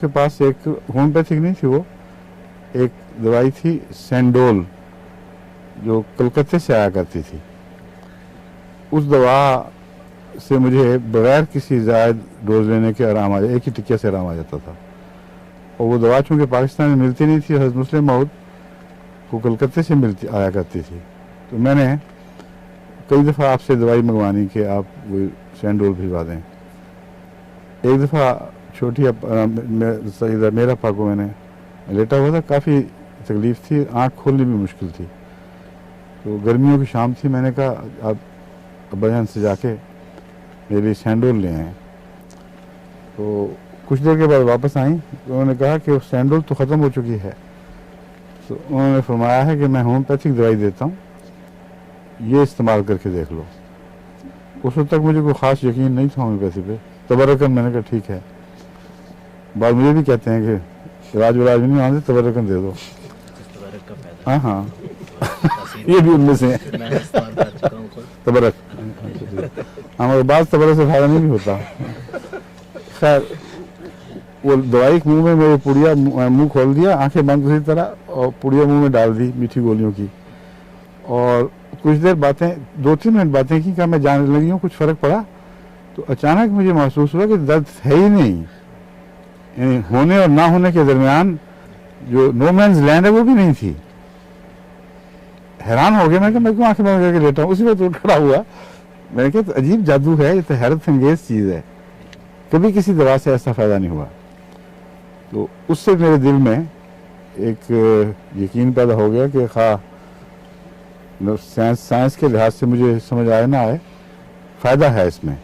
के पास एक होम्योपैथिक नहीं थी, वो एक दवाई थी सैंडोल, जो कलकत्ते से आया करती थी। उस दवा से मुझे बगैर किसी ज़ायद डोज लेने के आराम आ जाए, एक ही टिक्के से आराम आ जाता था। और वो दवा चूँकि पाकिस्तान में मिलती नहीं थी, हज़रत मुस्लिम मौद को कलकत्ते से मिलती आया करती थी। तो मैंने कई दफ़ा आपसे दवाई मंगवानी कि आप वो सैंडोल भिजवा दें। एक दफ़ा छोटी सईदा मेरा पा को मैंने लेटा हुआ था, काफ़ी तकलीफ़ थी, आँख खोलनी भी मुश्किल थी। तो गर्मियों की शाम थी, मैंने कहा आप अब्बाजान से जाके मेरे लिए सैंडोल ले आए। तो कुछ देर के बाद वापस आई तो उन्होंने कहा कि वो सैंडोल तो ख़त्म हो चुकी है। तो उन्होंने फरमाया है कि मैं होम्योपैथिक दवाई देता हूँ, ये इस्तेमाल करके देख लो। उस वक्त तक मुझे कोई ख़ास यकीन नहीं था होम्योपैथी पे। तबरकन मैंने कहा ठीक है। बाद मुझे भी कहते हैं कि इलाज विलाज नहीं आते, तबरकन दे दो। हाँ हाँ ये भी उनमें से है तबरक। हाँ मगर बाद तबरक से फायदा नहीं भी होता। खैर वो दवाई मुंह में मेरे पुड़िया मुंह खोल दिया, आंखें बंद उसी तरह, और पुड़िया मुंह में डाल दी मीठी गोलियों की। और कुछ देर बातें, 2-3 मिनट बातें की, कहा मैं जानने लगी हूँ कुछ फ़र्क पड़ा। तो अचानक मुझे महसूस हुआ कि दर्द है ही नहीं, यानी होने और ना होने के दरमियान जो नो मैन्स लैंड है वो भी नहीं थी। हैरान हो गया, मैं क्यों आंखें बंद करके लेटा हूँ। उसी वक्त उठ खड़ा हुआ, मैंने कहा तो अजीब जादू है, ये तो हैरत अंगेज चीज़ है, कभी किसी दवा से ऐसा फ़ायदा नहीं हुआ। तो उससे मेरे दिल में एक यकीन पैदा हो गया कि खा साइंस के लिहाज से मुझे समझ आए ना आए, फ़ायदा है इसमें।